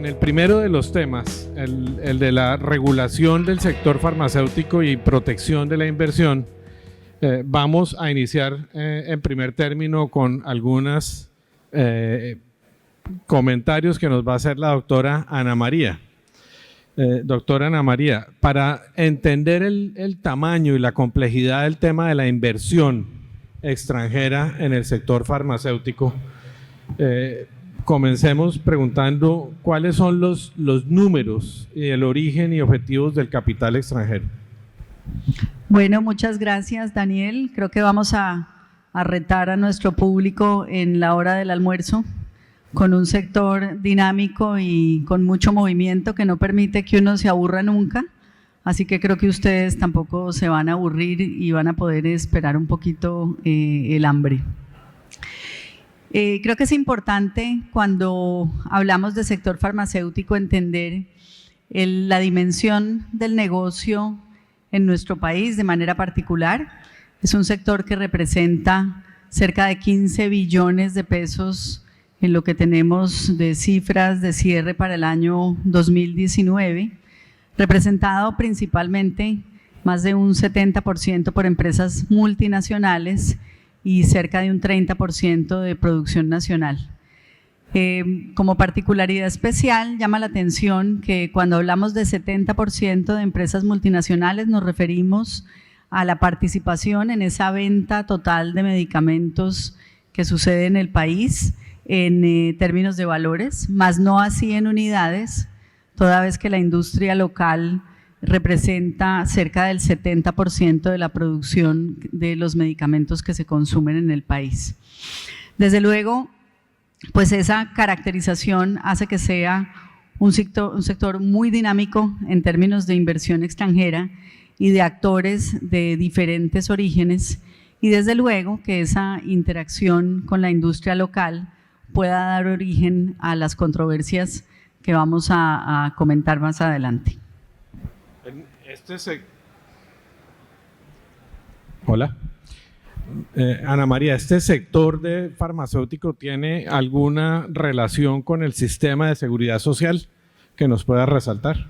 en el primero de los temas, el de la regulación del sector farmacéutico y protección de la inversión, vamos a iniciar en primer término con algunos comentarios que nos va a hacer la doctora Ana María. Doctora Ana María, para entender el tamaño y la complejidad del tema de la inversión extranjera en el sector farmacéutico, comencemos preguntando cuáles son los números y el origen y objetivos del capital extranjero. Bueno, muchas gracias, Daniel. Creo que vamos a retar a nuestro público en la hora del almuerzo con un sector dinámico y con mucho movimiento que no permite que uno se aburra nunca. Así que creo que ustedes tampoco se van a aburrir y van a poder esperar un poquito el hambre. Creo que es importante cuando hablamos de sector farmacéutico entender la dimensión del negocio en nuestro país de manera particular. Es un sector que representa cerca de 15 billones de pesos en lo que tenemos de cifras de cierre para el año 2019, representado principalmente más de un 70% por empresas multinacionales y cerca de un 30% de producción nacional. Como particularidad especial, llama la atención que cuando hablamos de 70% de empresas multinacionales nos referimos a la participación en esa venta total de medicamentos que sucede en el país en términos de valores, más no así en unidades, toda vez que la industria local representa cerca del 70% de la producción de los medicamentos que se consumen en el país. Desde luego, pues esa caracterización hace que sea un sector muy dinámico en términos de inversión extranjera y de actores de diferentes orígenes, y desde luego que esa interacción con la industria local pueda dar origen a las controversias que vamos a comentar más adelante. Hola. Ana María, ¿este sector de farmacéutico tiene alguna relación con el sistema de seguridad social que nos pueda resaltar?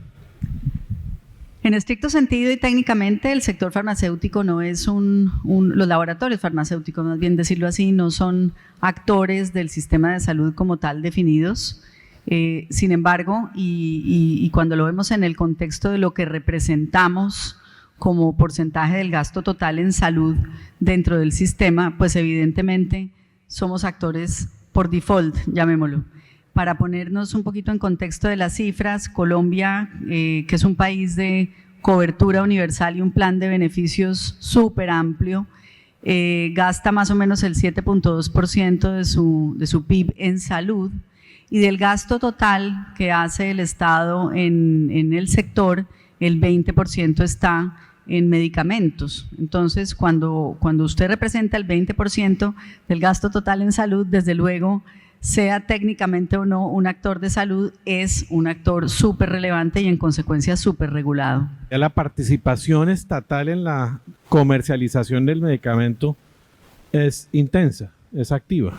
En estricto sentido y técnicamente, el sector farmacéutico no es los laboratorios farmacéuticos, más bien decirlo así, no son actores del sistema de salud como tal definidos. Sin embargo, y cuando lo vemos en el contexto de lo que representamos como porcentaje del gasto total en salud dentro del sistema, pues evidentemente somos actores por default, llamémoslo. Para ponernos un poquito en contexto de las cifras, Colombia, que es un país de cobertura universal y un plan de beneficios súper amplio, gasta más o menos el 7.2% de su PIB en salud, y del gasto total que hace el Estado en el sector, el 20% está en medicamentos. Entonces, cuando usted representa el 20% del gasto total en salud, desde luego, sea técnicamente o no un actor de salud, es un actor súper relevante y en consecuencia súper regulado. La participación estatal en la comercialización del medicamento es intensa, es activa.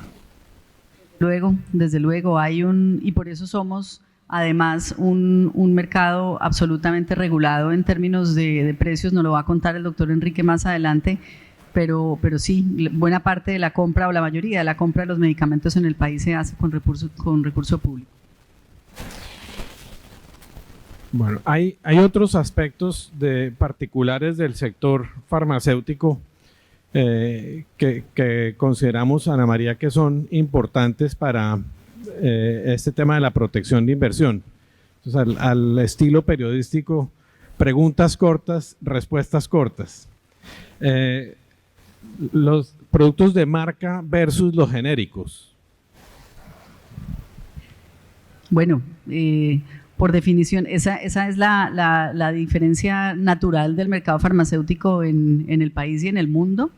Desde luego hay y por eso somos además un mercado absolutamente regulado en términos de precios, nos lo va a contar el doctor Enrique más adelante, pero sí, buena parte de la compra o la mayoría de la compra de los medicamentos en el país se hace con recurso público. Bueno, hay otros aspectos particulares del sector farmacéutico que consideramos, Ana María, que son importantes para este tema de la protección de inversión. Entonces, al estilo periodístico, preguntas cortas, respuestas cortas. Los productos de marca versus los genéricos. Bueno, por definición, esa es la diferencia natural del mercado farmacéutico en el país y en el mundo.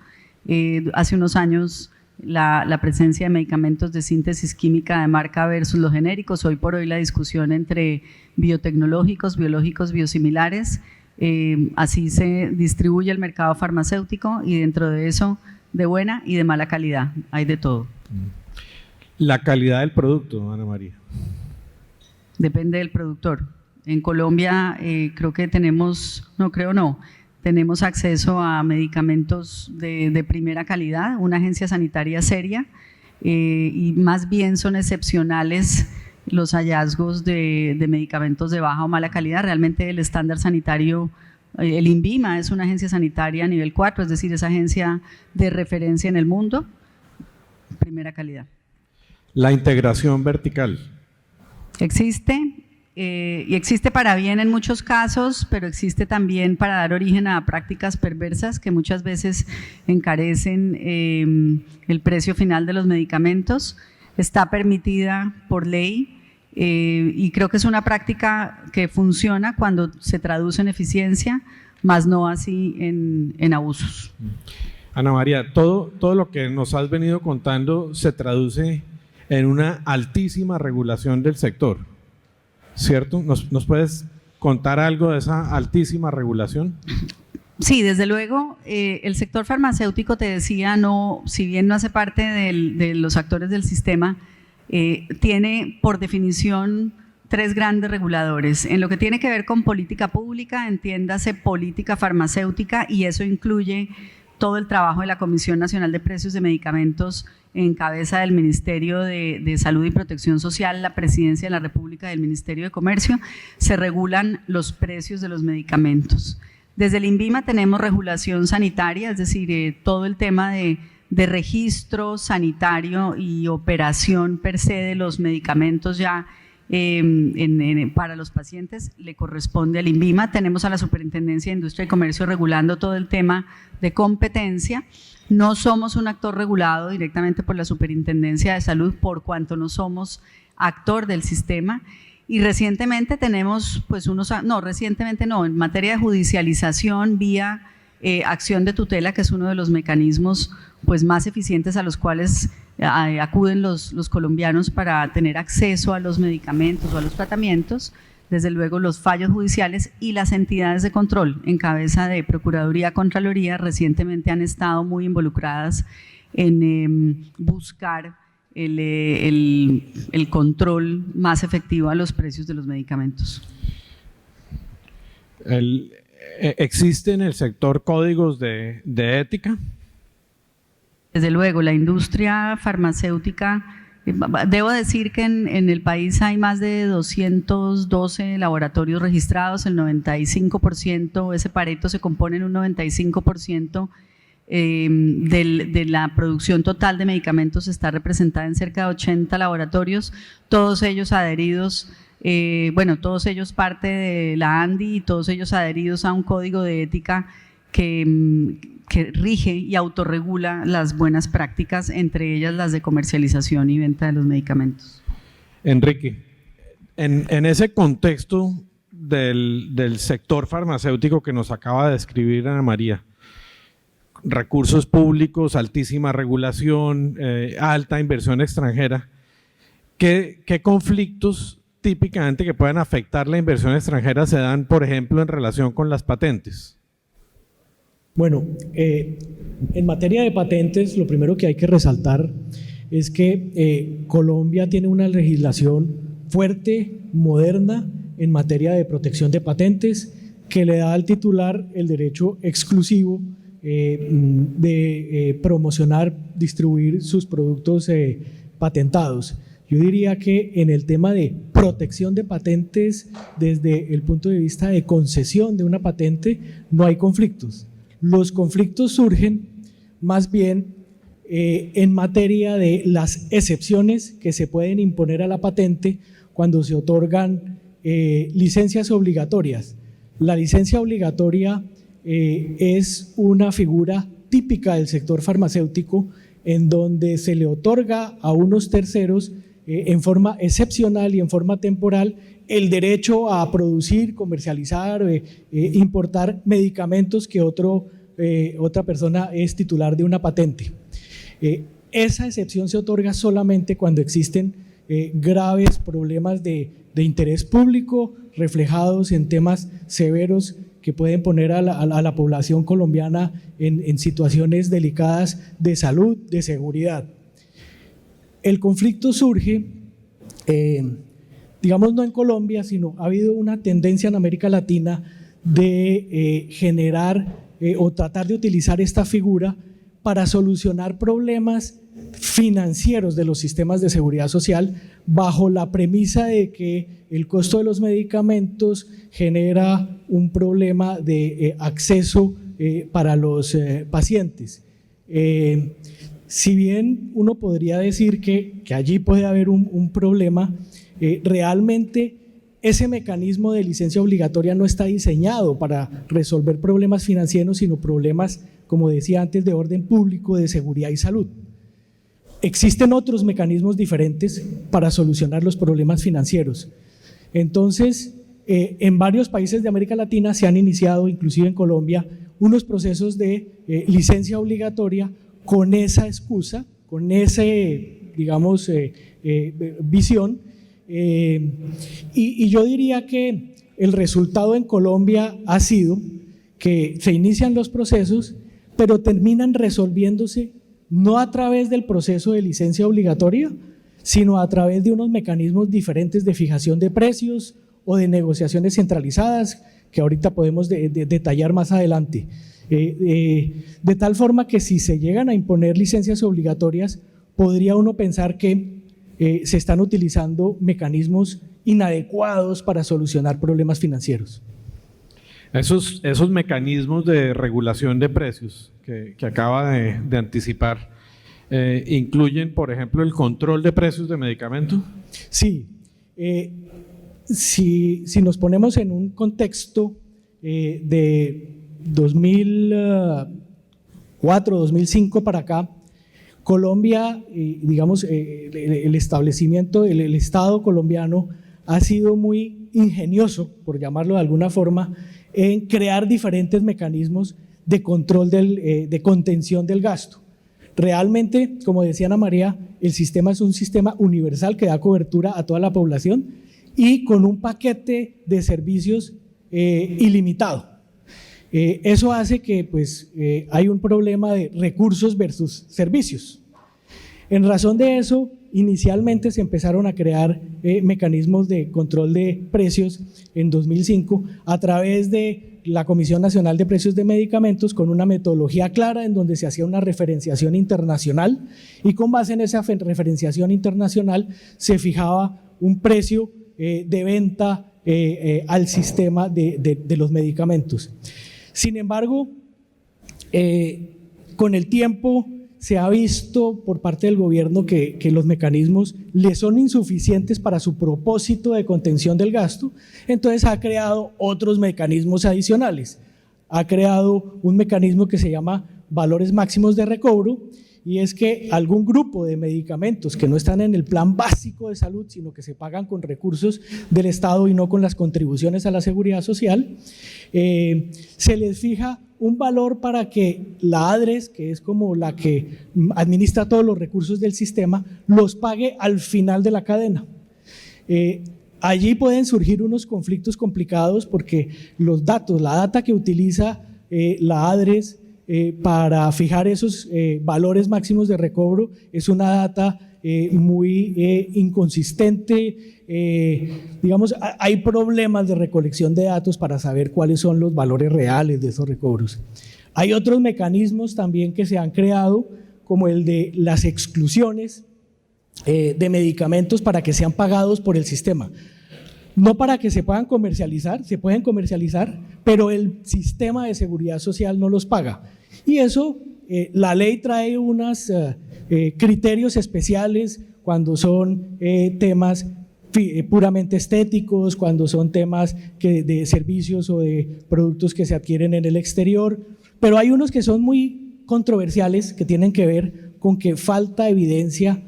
Hace unos años la presencia de medicamentos de síntesis química de marca versus los genéricos, hoy por hoy la discusión entre biotecnológicos, biológicos, biosimilares, así se distribuye el mercado farmacéutico y dentro de eso de buena y de mala calidad, hay de todo. La calidad del producto, Ana María. depende del productor. En Colombia creo que tenemos, tenemos acceso a medicamentos de primera calidad, una agencia sanitaria seria, y más bien son excepcionales los hallazgos de medicamentos de baja o mala calidad. Realmente el estándar sanitario, el INVIMA es una agencia sanitaria nivel 4, es decir, es agencia de referencia en el mundo, primera calidad. La integración vertical. Existe, y existe para bien en muchos casos, pero existe también para dar origen a prácticas perversas que muchas veces encarecen el precio final de los medicamentos. Está permitida por ley y creo que es una práctica que funciona cuando se traduce en eficiencia, más no así en abusos. Ana María, todo lo que nos has venido contando se traduce en una altísima regulación del sector, ¿cierto? ¿Nos puedes contar algo de esa altísima regulación? Sí, desde luego, el sector farmacéutico, te decía, si bien no hace parte de los actores del sistema, tiene por definición 3 grandes reguladores. En lo que tiene que ver con política pública, entiéndase política farmacéutica, y eso incluye todo el trabajo de la Comisión Nacional de Precios de Medicamentos en cabeza del Ministerio de Salud y Protección Social, la Presidencia de la República, del Ministerio de Comercio. Se regulan los precios de los medicamentos. Desde el INVIMA tenemos regulación sanitaria, es decir, todo el tema de registro sanitario y operación per se de los medicamentos ya para los pacientes le corresponde al INVIMA. Tenemos a la Superintendencia de Industria y Comercio regulando todo el tema de competencia. No somos un actor regulado directamente por la Superintendencia de Salud, por cuanto no somos actor del sistema. Y recientemente tenemos, en materia de judicialización vía acción de tutela, que es uno de los mecanismos más eficientes a los cuales acuden los colombianos para tener acceso a los medicamentos o a los tratamientos. Desde luego los fallos judiciales y las entidades de control en cabeza de Procuraduría, Contraloría, recientemente han estado muy involucradas en buscar el control más efectivo a los precios de los medicamentos. ¿Existe en el sector códigos de ética? Desde luego, la industria farmacéutica, debo decir que en el país hay más de 212 laboratorios registrados, el 95%, ese Pareto se compone en un 95% de la producción total de medicamentos está representada en cerca de 80 laboratorios, todos ellos adheridos, todos ellos parte de la ANDI y todos ellos adheridos a un código de ética que rige y autorregula las buenas prácticas, entre ellas las de comercialización y venta de los medicamentos. Enrique, en ese contexto del sector farmacéutico que nos acaba de describir Ana María, recursos públicos, altísima regulación, alta inversión extranjera, ¿qué conflictos típicamente que puedan afectar la inversión extranjera se dan, por ejemplo, en relación con las patentes? Bueno, en materia de patentes, lo primero que hay que resaltar es que Colombia tiene una legislación fuerte, moderna, en materia de protección de patentes, que le da al titular el derecho exclusivo de promocionar, distribuir sus productos patentados. Yo diría que en el tema de protección de patentes, desde el punto de vista de concesión de una patente, no hay conflictos. Los conflictos surgen más bien en materia de las excepciones que se pueden imponer a la patente cuando se otorgan licencias obligatorias. La licencia obligatoria es una figura típica del sector farmacéutico en donde se le otorga a unos terceros en forma excepcional y en forma temporal el derecho a producir, comercializar, importar medicamentos que otra persona es titular de una patente. Esa excepción se otorga solamente cuando existen graves problemas de interés público reflejados en temas severos que pueden poner a la población colombiana en situaciones delicadas de salud, de seguridad. El conflicto surge, digamos no en Colombia, sino ha habido una tendencia en América Latina de generar o tratar de utilizar esta figura para solucionar problemas financieros de los sistemas de seguridad social bajo la premisa de que el costo de los medicamentos genera un problema de acceso para los pacientes. Si bien uno podría decir que allí puede haber un problema, realmente ese mecanismo de licencia obligatoria no está diseñado para resolver problemas financieros, sino problemas, como decía antes, de orden público, de seguridad y salud. Existen otros mecanismos diferentes para solucionar los problemas financieros. Entonces, en varios países de América Latina se han iniciado, inclusive en Colombia, unos procesos de licencia obligatoria con esa excusa, con ese, digamos, visión. Y yo diría que el resultado en Colombia ha sido que se inician los procesos, pero terminan resolviéndose no a través del proceso de licencia obligatoria, sino a través de unos mecanismos diferentes de fijación de precios o de negociaciones centralizadas, que ahorita podemos detallar más adelante. De tal forma que si se llegan a imponer licencias obligatorias, podría uno pensar que se están utilizando mecanismos inadecuados para solucionar problemas financieros. Esos mecanismos de regulación de precios que acaba de anticipar, ¿incluyen, por ejemplo, el control de precios de medicamentos? Sí. Si nos ponemos en un contexto de 2004, 2005 para acá, Colombia, digamos, el establecimiento, el Estado colombiano ha sido muy ingenioso, por llamarlo de alguna forma, en crear diferentes mecanismos de control, de contención del gasto. Realmente, como decía Ana María, el sistema es un sistema universal que da cobertura a toda la población y con un paquete de servicios ilimitado. Eso hace que pues, hay un problema de recursos versus servicios. En razón de eso, inicialmente se empezaron a crear mecanismos de control de precios en 2005 a través de la Comisión Nacional de Precios de Medicamentos, con una metodología clara en donde se hacía una referenciación internacional y con base en esa referenciación internacional se fijaba un precio de venta al sistema de los medicamentos. Sin embargo, con el tiempo se ha visto por parte del gobierno que los mecanismos le son insuficientes para su propósito de contención del gasto, entonces ha creado otros mecanismos adicionales. Ha creado un mecanismo que se llama valores máximos de recobro, y es que algún grupo de medicamentos que no están en el plan básico de salud, sino que se pagan con recursos del Estado y no con las contribuciones a la seguridad social, se les fija un valor para que la ADRES, que es como la que administra todos los recursos del sistema, los pague al final de la cadena. Allí pueden surgir unos conflictos complicados porque los datos, la data que utiliza la ADRES para fijar esos valores máximos de recobro es una data muy inconsistente, digamos, hay problemas de recolección de datos para saber cuáles son los valores reales de esos recobros. Hay otros mecanismos también que se han creado, como el de las exclusiones de medicamentos para que sean pagados por el sistema. No para que se puedan comercializar, se pueden comercializar, pero el sistema de seguridad social no los paga. Y eso, la ley trae unos criterios especiales cuando son temas puramente estéticos, cuando son temas de servicios o de productos que se adquieren en el exterior, pero hay unos que son muy controversiales que tienen que ver con que falta evidencia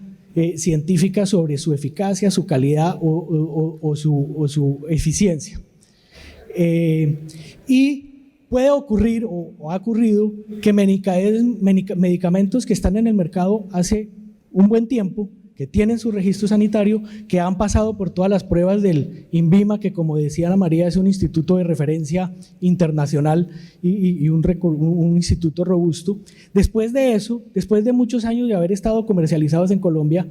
científica sobre su eficacia, su calidad o su eficiencia. Y puede ocurrir o ha ocurrido que medicamentos que están en el mercado hace un buen tiempo, que tienen su registro sanitario, que han pasado por todas las pruebas del INVIMA, que como decía Ana María es un instituto de referencia internacional y un instituto robusto. Después de eso, después de muchos años de haber estado comercializados en Colombia,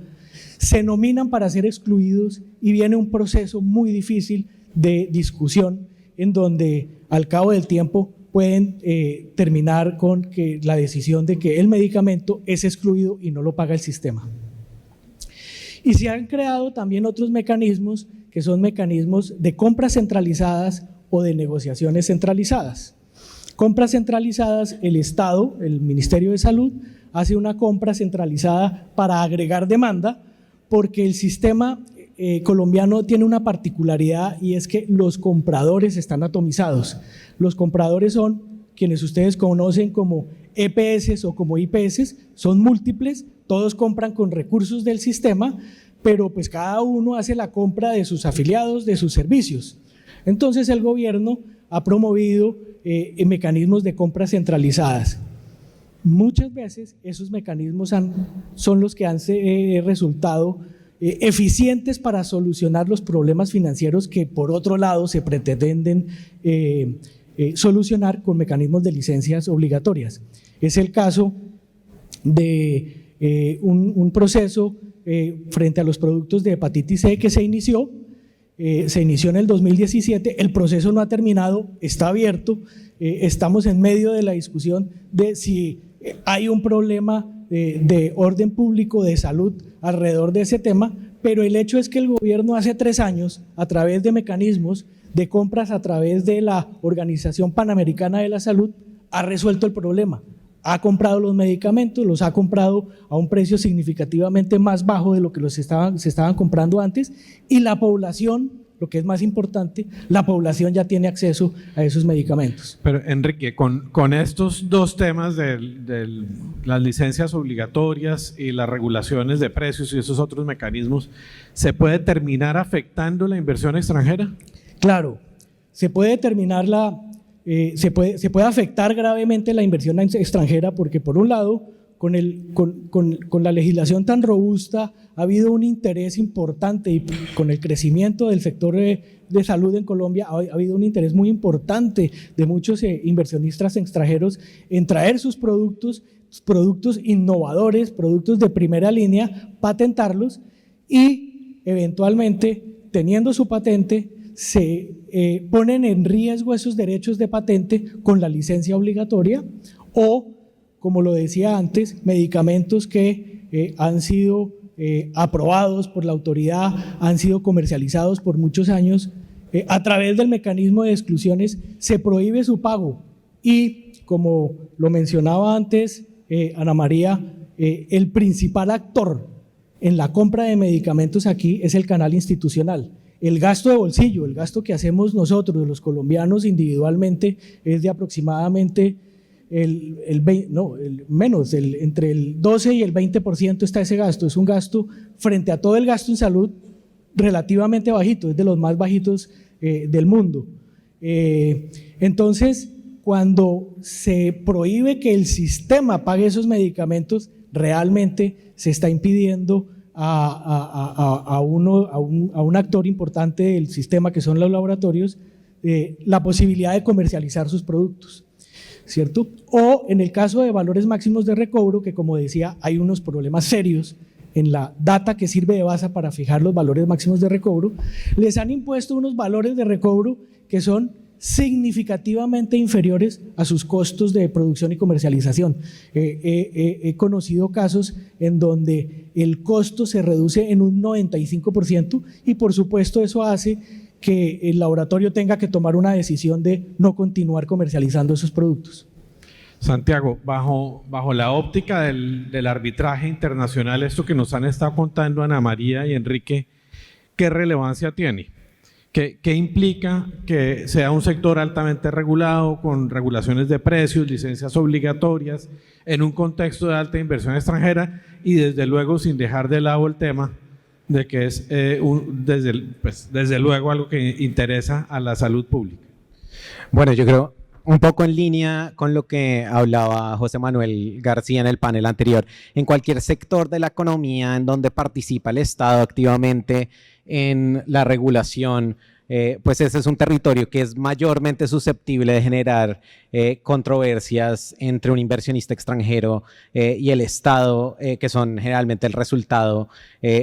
se nominan para ser excluidos y viene un proceso muy difícil de discusión en donde al cabo del tiempo pueden terminar con que la decisión de que el medicamento es excluido y no lo paga el sistema. Y se han creado también otros mecanismos que son mecanismos de compras centralizadas o de negociaciones centralizadas. Compras centralizadas, el Estado, el Ministerio de Salud, hace una compra centralizada para agregar demanda, porque el sistema colombiano tiene una particularidad y es que los compradores están atomizados. Los compradores son quienes ustedes conocen como EPS o como IPS, son múltiples, todos compran con recursos del sistema, pero pues cada uno hace la compra de sus afiliados, de sus servicios. Entonces el gobierno ha promovido mecanismos de compras centralizadas. Muchas veces esos mecanismos son los que han resultado eficientes para solucionar los problemas financieros que por otro lado se pretenden solucionar con mecanismos de licencias obligatorias. Es el caso de un proceso frente a los productos de hepatitis C que se inició en el 2017, el proceso no ha terminado, está abierto, estamos en medio de la discusión de si hay un problema de orden público, de salud alrededor de ese tema, pero el hecho es que el gobierno hace 3 años, a través de mecanismos de compras, a través de la Organización Panamericana de la Salud, ha resuelto el problema. Ha comprado los medicamentos, los ha comprado a un precio significativamente más bajo de lo que se estaban comprando antes, y la población, lo que es más importante, la población ya tiene acceso a esos medicamentos. Pero Enrique, con estos dos temas de las licencias obligatorias y las regulaciones de precios y esos otros mecanismos, ¿se puede terminar afectando la inversión extranjera? Claro, se puede terminar se puede afectar gravemente la inversión extranjera porque, por un lado, con la legislación tan robusta ha habido un interés importante, y con el crecimiento del sector de salud en Colombia ha habido un interés muy importante de muchos inversionistas extranjeros en traer sus productos innovadores, productos de primera línea, patentarlos y eventualmente, teniendo su patente, se ponen en riesgo esos derechos de patente con la licencia obligatoria o, como lo decía antes, medicamentos que han sido aprobados por la autoridad, han sido comercializados por muchos años, a través del mecanismo de exclusiones se prohíbe su pago y, como lo mencionaba antes Ana María, el principal actor en la compra de medicamentos aquí es el canal institucional. El gasto de bolsillo, el gasto que hacemos nosotros, los colombianos individualmente, es de aproximadamente entre el 12 y el 20% está ese gasto. Es un gasto frente a todo el gasto en salud relativamente bajito, es de los más bajitos del mundo. Entonces, cuando se prohíbe que el sistema pague esos medicamentos, realmente se está impidiendo a un actor importante del sistema, que son los laboratorios, la posibilidad de comercializar sus productos, ¿cierto? O en el caso de valores máximos de recobro, que como decía, hay unos problemas serios en la data que sirve de base para fijar los valores máximos de recobro, les han impuesto unos valores de recobro que son significativamente inferiores a sus costos de producción y comercialización. He conocido casos en donde el costo se reduce en un 95% y por supuesto eso hace que el laboratorio tenga que tomar una decisión de no continuar comercializando esos productos. Santiago, bajo la óptica del arbitraje internacional, esto que nos han estado contando Ana María y Enrique, ¿qué relevancia tiene? ¿Qué implica que sea un sector altamente regulado, con regulaciones de precios, licencias obligatorias, en un contexto de alta inversión extranjera y desde luego sin dejar de lado el tema de que es desde luego algo que interesa a la salud pública? Bueno, yo creo un poco en línea con lo que hablaba José Manuel García en el panel anterior. En cualquier sector de la economía en donde participa el Estado activamente en la regulación pues ese es un territorio que es mayormente susceptible de generar controversias entre un inversionista extranjero y el Estado, que son generalmente el resultado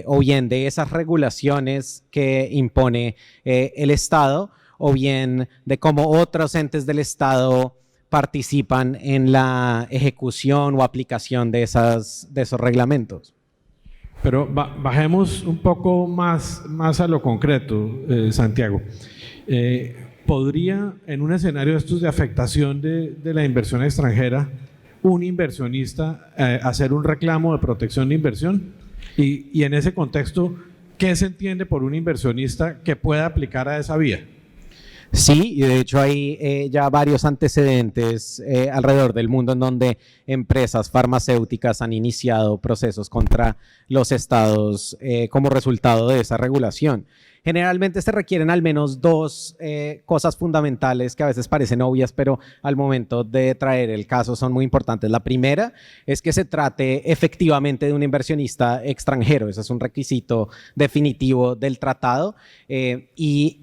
o bien de esas regulaciones que impone el Estado, o bien de cómo otros entes del Estado participan en la ejecución o aplicación de esos reglamentos. Pero bajemos un poco más a lo concreto, Santiago. ¿Podría, en un escenario de estos de afectación de la inversión extranjera, un inversionista hacer un reclamo de protección de inversión? Y en ese contexto, ¿qué se entiende por un inversionista que pueda aplicar a esa vía? Sí, y de hecho hay ya varios antecedentes alrededor del mundo en donde empresas farmacéuticas han iniciado procesos contra los estados como resultado de esa regulación. Generalmente se requieren al menos dos cosas fundamentales que a veces parecen obvias, pero al momento de traer el caso son muy importantes. La primera es que se trate efectivamente de un inversionista extranjero. Ese es un requisito definitivo del tratado y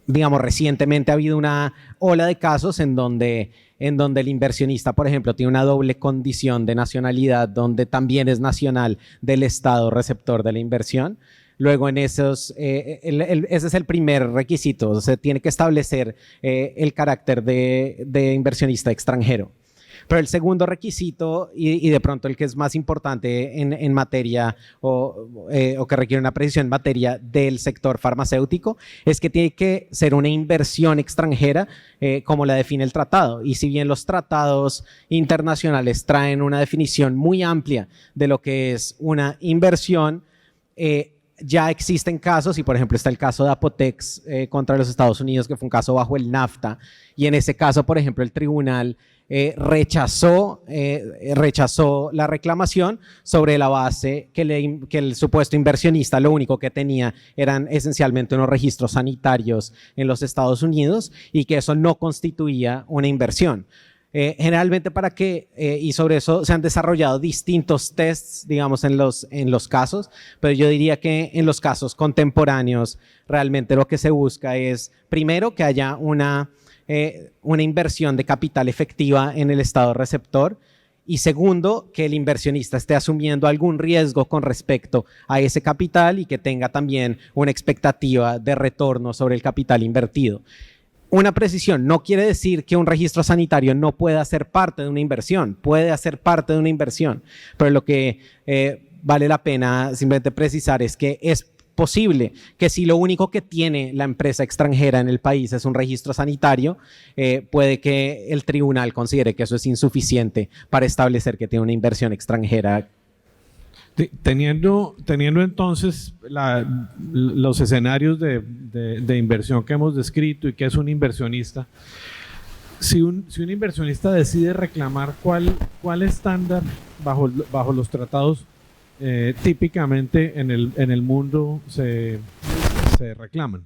digamos, recientemente ha habido una ola de casos en donde el inversionista, por ejemplo, tiene una doble condición de nacionalidad, donde también es nacional del Estado receptor de la inversión. Luego, en esos, ese es el primer requisito, se tiene que establecer el carácter de inversionista extranjero. Pero el segundo requisito, y de pronto el que es más importante en materia o que requiere una precisión en materia del sector farmacéutico, es que tiene que ser una inversión extranjera como la define el tratado. Y si bien los tratados internacionales traen una definición muy amplia de lo que es una inversión, ya existen casos, y por ejemplo está el caso de Apotex contra los Estados Unidos, que fue un caso bajo el NAFTA, y en ese caso, por ejemplo, el tribunal rechazó la reclamación sobre la base que el supuesto inversionista lo único que tenía eran esencialmente unos registros sanitarios en los Estados Unidos y que eso no constituía una inversión. Generalmente y sobre eso se han desarrollado distintos tests, digamos, en los casos, pero yo diría que en los casos contemporáneos realmente lo que se busca es, primero, que haya una inversión de capital efectiva en el estado receptor, y segundo, que el inversionista esté asumiendo algún riesgo con respecto a ese capital y que tenga también una expectativa de retorno sobre el capital invertido. Una precisión no quiere decir que un registro sanitario no pueda ser parte de una inversión, puede hacer parte de una inversión, pero lo que vale la pena simplemente precisar es que es posible que si lo único que tiene la empresa extranjera en el país es un registro sanitario, puede que el tribunal considere que eso es insuficiente para establecer que tiene una inversión extranjera. Teniendo entonces los escenarios de inversión que hemos descrito y que es un inversionista, si un inversionista decide reclamar, ¿cuál estándar bajo los tratados típicamente en el mundo se reclaman?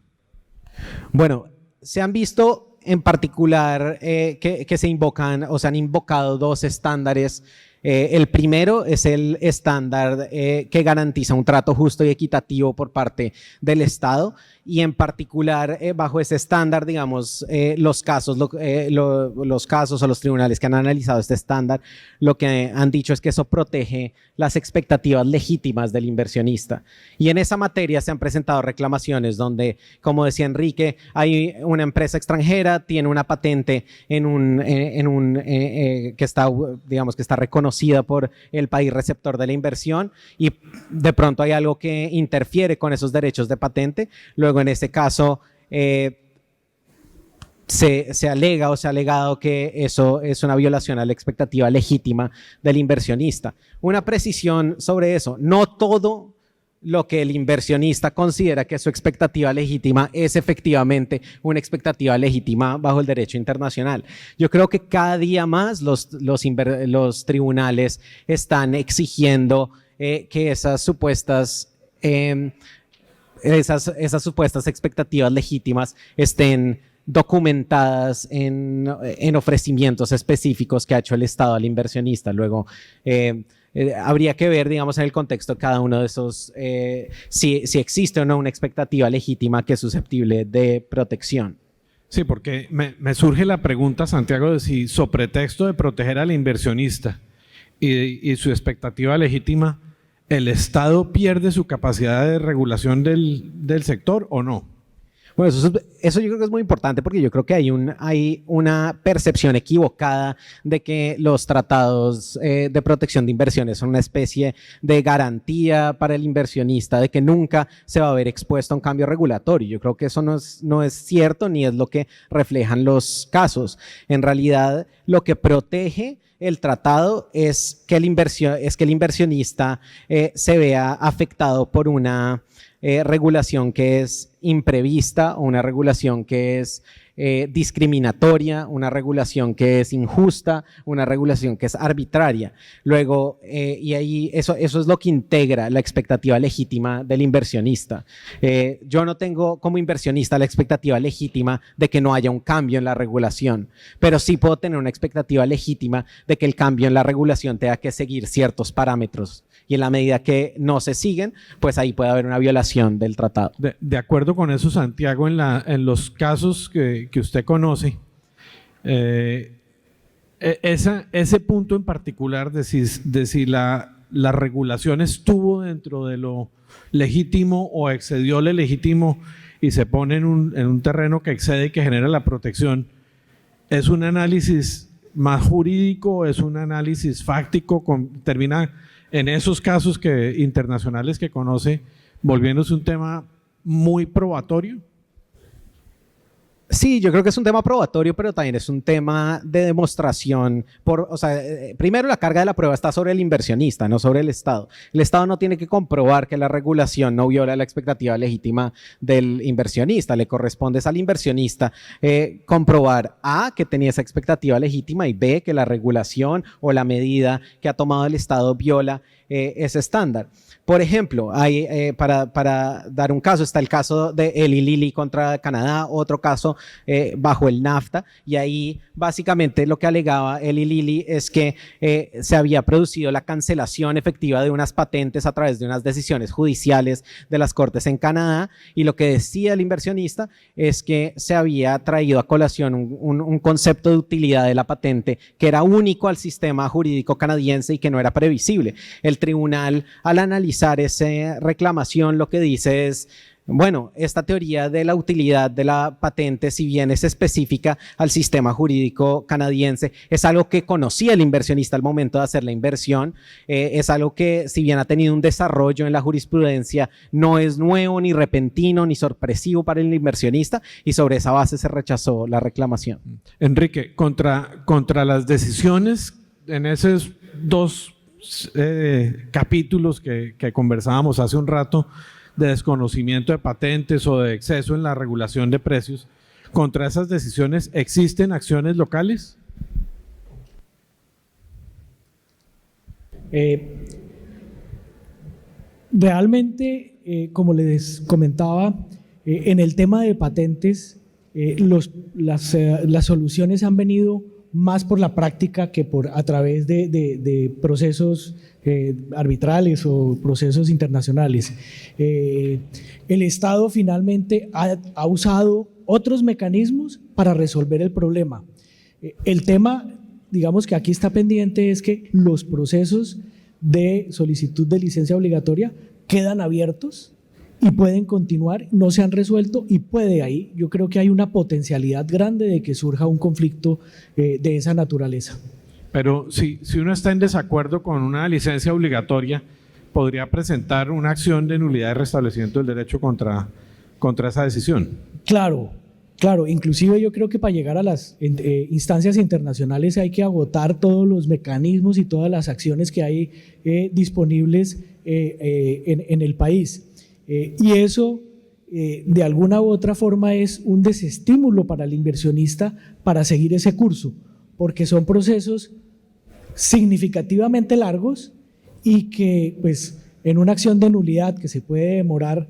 Bueno, se han visto en particular que se invocan o se han invocado dos estándares. El primero es el estándar que garantiza un trato justo y equitativo por parte del Estado, y en particular bajo ese estándar, digamos, los casos o los tribunales que han analizado este estándar lo que han dicho es que eso protege las expectativas legítimas del inversionista. Y en esa materia se han presentado reclamaciones donde, como decía Enrique, hay una empresa extranjera, tiene una patente que está reconocida por el país receptor de la inversión, y de pronto hay algo que interfiere con esos derechos de patente. Luego, en ese caso, se alega o se ha alegado que eso es una violación a la expectativa legítima del inversionista. Una precisión sobre eso: no todo lo que el inversionista considera que su expectativa legítima es efectivamente una expectativa legítima bajo el derecho internacional. Yo creo que cada día más los tribunales están exigiendo que esas supuestas expectativas legítimas estén documentadas en ofrecimientos específicos que ha hecho el Estado al inversionista. Luego, habría que ver, digamos, en el contexto de cada uno de esos, si existe o no una expectativa legítima que es susceptible de protección. Sí, porque me surge la pregunta, Santiago, de si so pretexto de proteger al inversionista y su expectativa legítima, ¿el Estado pierde su capacidad de regulación del sector o no? Bueno, eso yo creo que es muy importante porque yo creo que hay una percepción equivocada de que los tratados de protección de inversiones son una especie de garantía para el inversionista de que nunca se va a ver expuesto a un cambio regulatorio. Yo creo que eso no es cierto ni es lo que reflejan los casos. En realidad, lo que protege el tratado es que el inversionista se vea afectado por una regulación que es imprevista o una regulación que es discriminatoria, una regulación que es injusta, una regulación que es arbitraria. Luego, y ahí eso es lo que integra la expectativa legítima del inversionista. Yo no tengo como inversionista la expectativa legítima de que no haya un cambio en la regulación, pero sí puedo tener una expectativa legítima de que el cambio en la regulación tenga que seguir ciertos parámetros. Y en la medida que no se siguen, pues ahí puede haber una violación del tratado. De acuerdo con eso, Santiago, en los casos que usted conoce, ese punto en particular de si la regulación estuvo dentro de lo legítimo o excedió lo legítimo y se pone en un terreno que excede y que genera la protección, ¿es un análisis más jurídico, es un análisis fáctico, termina en esos casos internacionales que conoce, volviéndose un tema muy probatorio? Sí, yo creo que es un tema probatorio, pero también es un tema de demostración. Primero la carga de la prueba está sobre el inversionista, no sobre el Estado. El Estado no tiene que comprobar que la regulación no viola la expectativa legítima del inversionista. Le corresponde al inversionista comprobar A, que tenía esa expectativa legítima, y B, que la regulación o la medida que ha tomado el Estado viola ese estándar. Por ejemplo, para dar un caso, está el caso de Eli Lilly contra Canadá, otro caso bajo el NAFTA, y ahí básicamente lo que alegaba Eli Lilly es que se había producido la cancelación efectiva de unas patentes a través de unas decisiones judiciales de las cortes en Canadá, y lo que decía el inversionista es que se había traído a colación un concepto de utilidad de la patente que era único al sistema jurídico canadiense y que no era previsible. El tribunal, al analizar esa reclamación, lo que dice es: bueno, esta teoría de la utilidad de la patente, si bien es específica al sistema jurídico canadiense, es algo que conocía el inversionista al momento de hacer la inversión, es algo que, si bien ha tenido un desarrollo en la jurisprudencia, no es nuevo, ni repentino, ni sorpresivo para el inversionista, y sobre esa base se rechazó la reclamación. Enrique, contra las decisiones en esos dos capítulos que conversábamos hace un rato, de desconocimiento de patentes o de exceso en la regulación de precios, contra esas decisiones, ¿existen acciones locales? Realmente, como les comentaba, en el tema de patentes, las soluciones han venido más por la práctica que a través de procesos arbitrales o procesos internacionales. El Estado finalmente ha usado otros mecanismos para resolver el problema. El tema, digamos, que aquí está pendiente es que los procesos de solicitud de licencia obligatoria quedan abiertos y pueden continuar, no se han resuelto, y yo creo que hay una potencialidad grande de que surja un conflicto de esa naturaleza. Pero si uno está en desacuerdo con una licencia obligatoria, ¿podría presentar una acción de nulidad de restablecimiento del derecho contra esa decisión? Claro, inclusive yo creo que para llegar a las instancias internacionales hay que agotar todos los mecanismos y todas las acciones que hay disponibles en el país. Y eso, de alguna u otra forma, es un desestímulo para el inversionista para seguir ese curso, porque son procesos significativamente largos y que, pues, en una acción de nulidad que se puede demorar,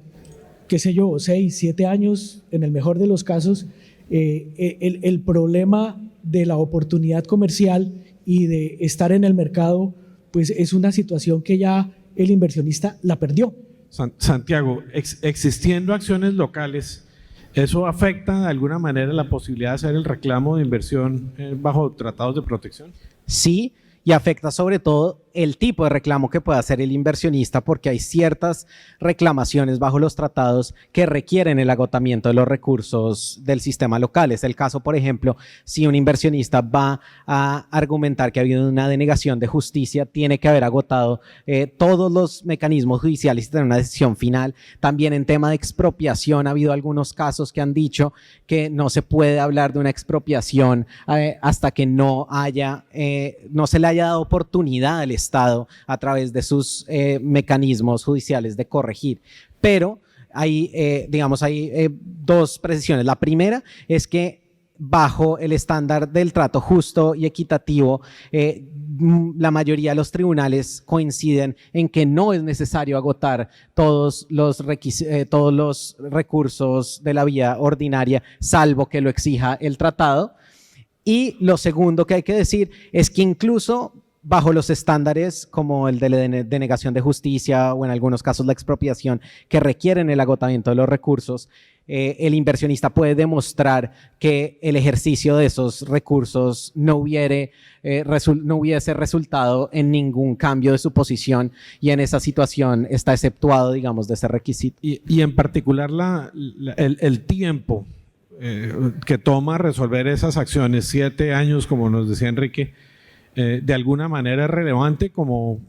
6, 7 años, en el mejor de los casos, el problema de la oportunidad comercial y de estar en el mercado pues es una situación que ya el inversionista la perdió. Santiago, existiendo acciones locales, ¿eso afecta de alguna manera la posibilidad de hacer el reclamo de inversión bajo tratados de protección? Sí, y afecta sobre todo el tipo de reclamo que puede hacer el inversionista, porque hay ciertas reclamaciones bajo los tratados que requieren el agotamiento de los recursos del sistema local. Es el caso, por ejemplo, si un inversionista va a argumentar que ha habido una denegación de justicia, tiene que haber agotado todos los mecanismos judiciales y tener una decisión final. También en tema de expropiación ha habido algunos casos que han dicho que no se puede hablar de una expropiación hasta que no se le haya dado oportunidad al Estado a través de sus mecanismos judiciales de corregir. Pero hay dos precisiones. La primera es que bajo el estándar del trato justo y equitativo, la mayoría de los tribunales coinciden en que no es necesario agotar todos los recursos de la vía ordinaria, salvo que lo exija el tratado. Y lo segundo que hay que decir es que incluso bajo los estándares como el de la denegación de justicia o en algunos casos la expropiación que requieren el agotamiento de los recursos, el inversionista puede demostrar que el ejercicio de esos recursos no hubiese resultado en ningún cambio de su posición, y en esa situación está exceptuado, digamos, de ese requisito. Y en particular el tiempo que toma resolver esas acciones, 7 años, como nos decía Enrique, de alguna manera es relevante como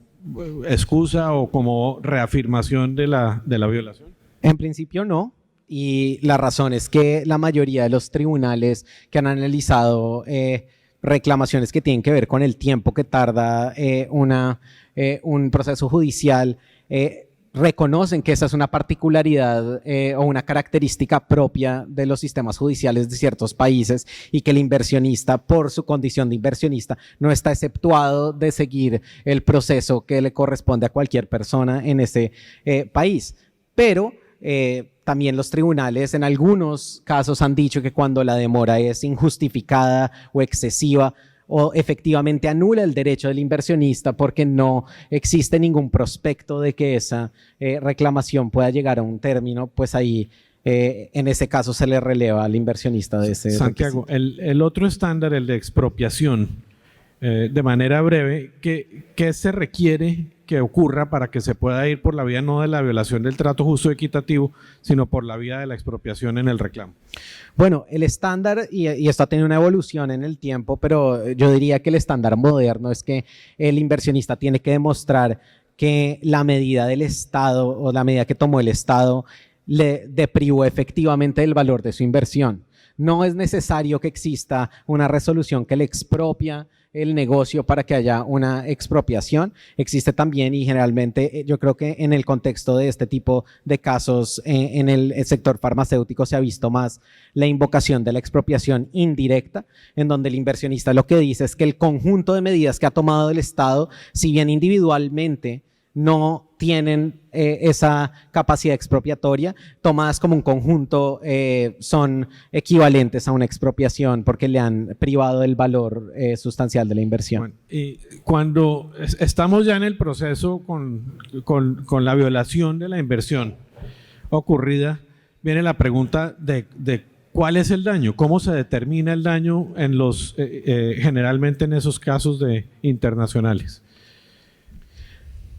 excusa o como reafirmación de la violación. En principio no, y la razón es que la mayoría de los tribunales que han analizado reclamaciones que tienen que ver con el tiempo que tarda un proceso judicial, reconocen que esa es una particularidad o una característica propia de los sistemas judiciales de ciertos países, y que el inversionista, por su condición de inversionista, no está exceptuado de seguir el proceso que le corresponde a cualquier persona en ese país. Pero también los tribunales en algunos casos han dicho que cuando la demora es injustificada o excesiva, o efectivamente anula el derecho del inversionista porque no existe ningún prospecto de que esa reclamación pueda llegar a un término, pues ahí en ese caso se le releva al inversionista de ese Santiago, el otro estándar, el de expropiación, de manera breve, ¿qué se requiere que ocurra para que se pueda ir por la vía no de la violación del trato justo y equitativo, sino por la vía de la expropiación en el reclamo? Bueno, el estándar, y esto ha tenido una evolución en el tiempo, pero yo diría que el estándar moderno es que el inversionista tiene que demostrar que la medida del Estado o la medida que tomó el Estado le deprivó efectivamente del valor de su inversión. No es necesario que exista una resolución que le expropia el negocio para que haya una expropiación. Existe también, y generalmente yo creo que en el contexto de este tipo de casos en el sector farmacéutico se ha visto más la invocación de la expropiación indirecta, en donde el inversionista lo que dice es que el conjunto de medidas que ha tomado el Estado, si bien individualmente no tienen esa capacidad expropiatoria, tomadas como un conjunto son equivalentes a una expropiación porque le han privado del valor sustancial de la inversión. Bueno, y cuando estamos ya en el proceso con la violación de la inversión ocurrida, viene la pregunta de ¿cuál es el daño? ¿Cómo se determina el daño generalmente en esos casos internacionales?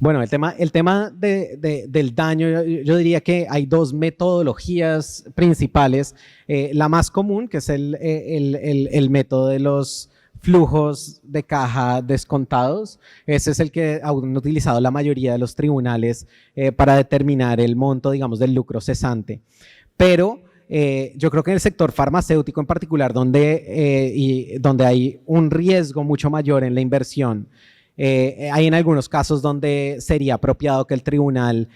Bueno, el tema del daño, yo diría que hay dos metodologías principales. La más común, que es el método de los flujos de caja descontados. Ese es el que han utilizado la mayoría de los tribunales para determinar el monto, digamos, del lucro cesante. Pero yo creo que en el sector farmacéutico en particular, donde hay un riesgo mucho mayor en la inversión, hay en algunos casos donde sería apropiado que el tribunal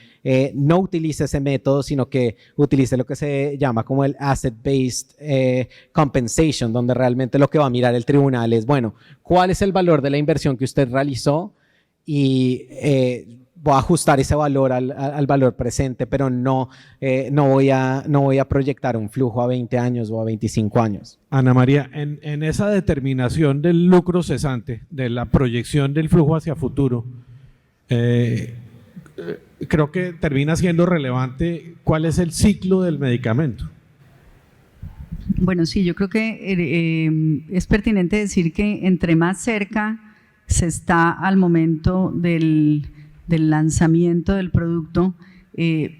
no utilice ese método, sino que utilice lo que se llama como el asset-based compensation, donde realmente lo que va a mirar el tribunal es, bueno, ¿cuál es el valor de la inversión que usted realizó? Y voy a ajustar ese valor al valor presente, pero no voy a proyectar un flujo a 20 años o a 25 años. Ana María, en esa determinación del lucro cesante, de la proyección del flujo hacia futuro, creo que termina siendo relevante cuál es el ciclo del medicamento. Bueno, sí, yo creo que es pertinente decir que entre más cerca se está al momento del lanzamiento del producto,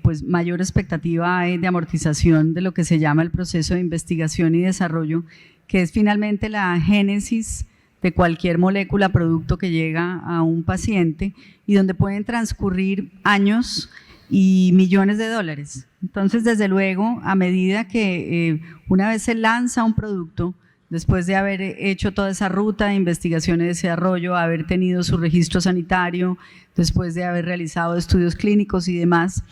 pues mayor expectativa hay de amortización de lo que se llama el proceso de investigación y desarrollo, que es finalmente la génesis de cualquier molécula, producto que llega a un paciente y donde pueden transcurrir años y millones de dólares. Entonces, desde luego, a medida que una vez se lanza un producto, después de haber hecho toda esa ruta de investigación y desarrollo, haber tenido su registro sanitario, después de haber realizado estudios clínicos y demás,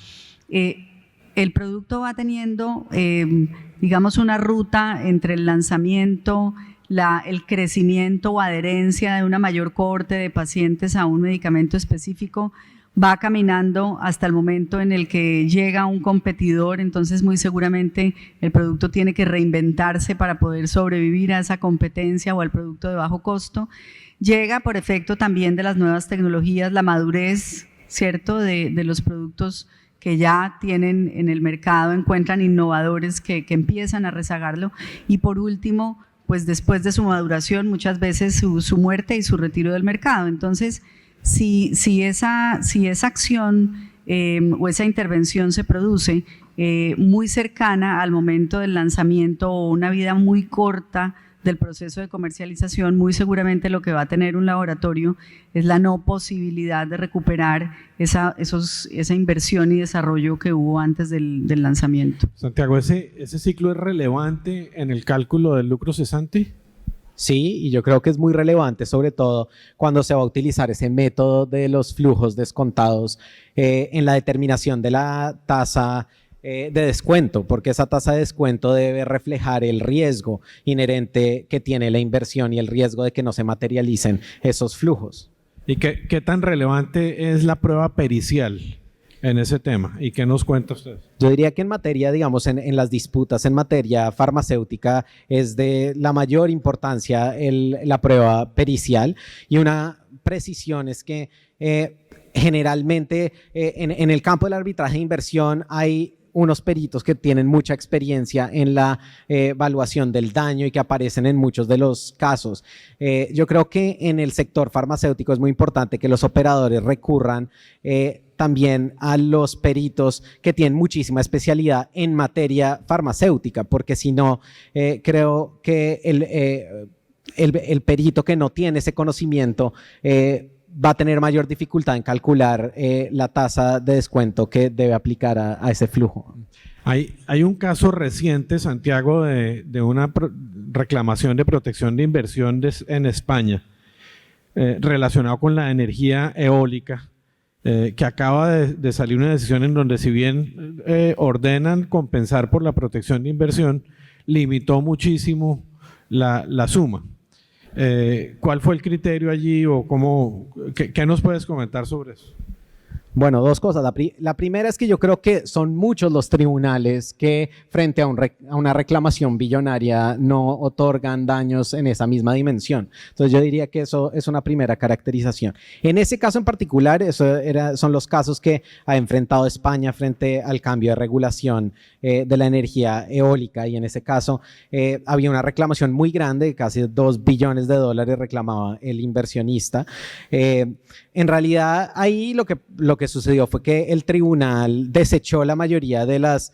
el producto va teniendo, digamos, una ruta entre el lanzamiento, el crecimiento o adherencia de una mayor cohorte de pacientes a un medicamento específico, va caminando hasta el momento en el que llega un competidor, entonces muy seguramente el producto tiene que reinventarse para poder sobrevivir a esa competencia o al producto de bajo costo. Llega por efecto también de las nuevas tecnologías, la madurez, ¿cierto?, de los productos que ya tienen en el mercado, encuentran innovadores que empiezan a rezagarlo y por último, pues después de su maduración, muchas veces su muerte y su retiro del mercado. Entonces, si esa acción o esa intervención se produce muy cercana al momento del lanzamiento o una vida muy corta del proceso de comercialización, muy seguramente lo que va a tener un laboratorio es la no posibilidad de recuperar esa inversión y desarrollo que hubo antes del lanzamiento. Santiago, ¿ese ciclo es relevante en el cálculo del lucro cesante? Sí, y yo creo que es muy relevante, sobre todo cuando se va a utilizar ese método de los flujos descontados en la determinación de la tasa de descuento, porque esa tasa de descuento debe reflejar el riesgo inherente que tiene la inversión y el riesgo de que no se materialicen esos flujos. ¿Y qué tan relevante es la prueba pericial en ese tema? ¿Y qué nos cuenta usted? Yo diría que en materia, digamos, en las disputas en materia farmacéutica es de la mayor importancia la prueba pericial, y una precisión es que generalmente en el campo del arbitraje de inversión hay unos peritos que tienen mucha experiencia en la evaluación del daño y que aparecen en muchos de los casos. Yo creo que en el sector farmacéutico es muy importante que los operadores recurran también a los peritos que tienen muchísima especialidad en materia farmacéutica, porque si no, creo que el perito que no tiene ese conocimiento va a tener mayor dificultad en calcular la tasa de descuento que debe aplicar a ese flujo. Hay un caso reciente, Santiago, de una reclamación de protección de inversión en España relacionado con la energía eólica, que acaba de salir una decisión en donde, si bien ordenan compensar por la protección de inversión, limitó muchísimo la suma. ¿Cuál fue el criterio allí o qué nos puedes comentar sobre eso? Bueno, dos cosas. La primera es que yo creo que son muchos los tribunales que frente a una reclamación billonaria no otorgan daños en esa misma dimensión. Entonces yo diría que eso es una primera caracterización. En ese caso en particular, son los casos que ha enfrentado España frente al cambio de regulación de la energía eólica, y en ese caso había una reclamación muy grande, casi 2 billones de dólares reclamaba el inversionista. En realidad ahí lo que sucedió fue que el tribunal desechó la mayoría de las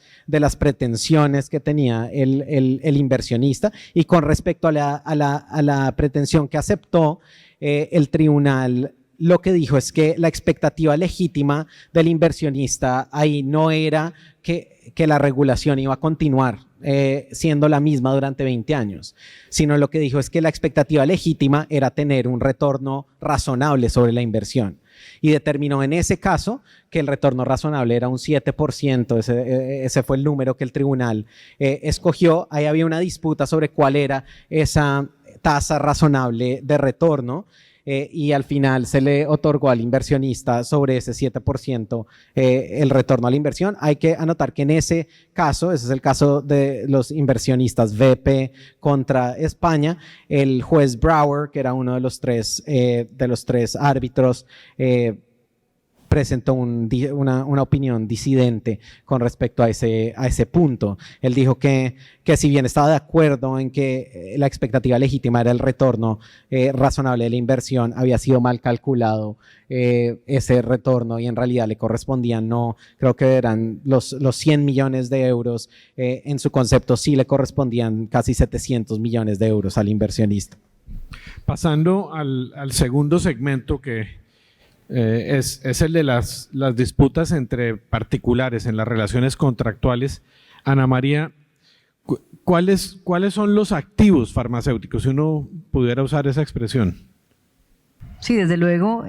pretensiones que tenía el inversionista, y con respecto a la pretensión que aceptó, el tribunal lo que dijo es que la expectativa legítima del inversionista ahí no era que la regulación iba a continuar siendo la misma durante 20 años, sino lo que dijo es que la expectativa legítima era tener un retorno razonable sobre la inversión. Y determinó en ese caso que el retorno razonable era un 7%, ese fue el número que el tribunal escogió. Ahí había una disputa sobre cuál era esa tasa razonable de retorno. y al final se le otorgó al inversionista sobre ese 7% el retorno a la inversión. Hay que anotar que en ese caso, ese es el caso de los inversionistas VP contra España, el juez Brouwer, que era uno de los tres árbitros, presentó una opinión disidente con respecto a ese punto. Él dijo que si bien estaba de acuerdo en que la expectativa legítima era el retorno razonable de la inversión, había sido mal calculado ese retorno y en realidad le correspondían, no, creo que eran los 100 millones de euros, en su concepto sí le correspondían casi 700 millones de euros al inversionista. Pasando al segundo segmento que es el de las disputas entre particulares en las relaciones contractuales. Ana María, ¿cuáles son los activos farmacéuticos, si uno pudiera usar esa expresión? Sí, desde luego,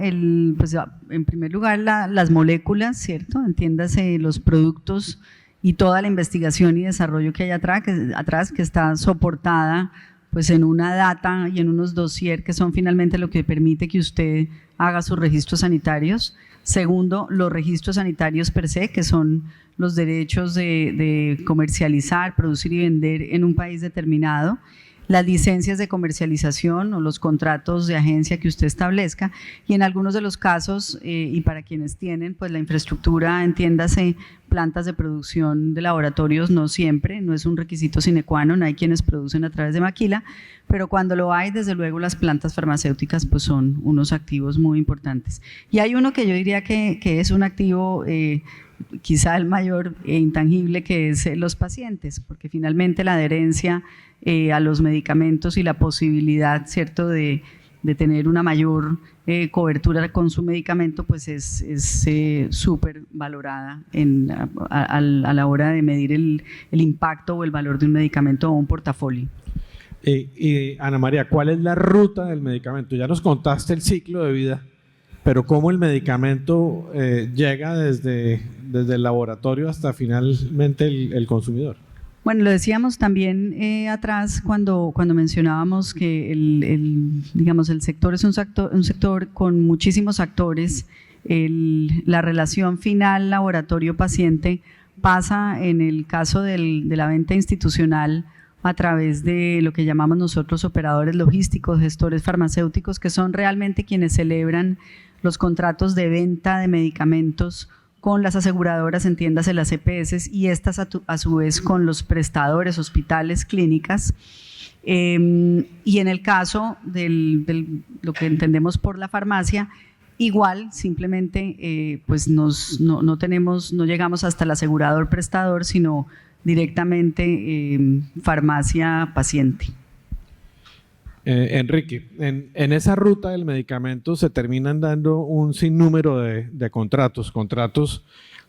pues, en primer lugar las moléculas, ¿cierto? Entiéndase los productos y toda la investigación y desarrollo que hay atrás que está soportada pues en una data y en unos dossier que son finalmente lo que permite que usted haga sus registros sanitarios. Segundo, los registros sanitarios per se, que son los derechos de comercializar, producir y vender en un país determinado. Las licencias de comercialización o los contratos de agencia que usted establezca, y en algunos de los casos, y para quienes tienen pues la infraestructura, entiéndase plantas de producción de laboratorios, no siempre, no es un requisito sine qua non, hay quienes producen a través de maquila, pero cuando lo hay, desde luego las plantas farmacéuticas pues son unos activos muy importantes. Y hay uno que yo diría que es un activo quizá el mayor e intangible, que es los pacientes, porque finalmente la adherencia a los medicamentos y la posibilidad, ¿cierto?, de tener una mayor cobertura con su medicamento, pues es súper valorada a la hora de medir el impacto o el valor de un medicamento o un portafolio. Y Ana María, ¿cuál es la ruta del medicamento? Ya nos contaste el ciclo de vida, pero ¿cómo el medicamento llega desde el laboratorio hasta finalmente el consumidor? Bueno, lo decíamos también atrás cuando mencionábamos que digamos, el sector es un sector con muchísimos actores. La relación final laboratorio-paciente pasa, en el caso de la venta institucional, a través de lo que llamamos nosotros operadores logísticos, gestores farmacéuticos, que son realmente quienes celebran los contratos de venta de medicamentos con las aseguradoras, entiéndase las EPS, y estas a su vez con los prestadores, hospitales, clínicas. Y en el caso de lo que entendemos por la farmacia, igual, simplemente pues no llegamos hasta el asegurador prestador, sino directamente farmacia-paciente. Enrique, en esa ruta del medicamento se terminan dando un sinnúmero de contratos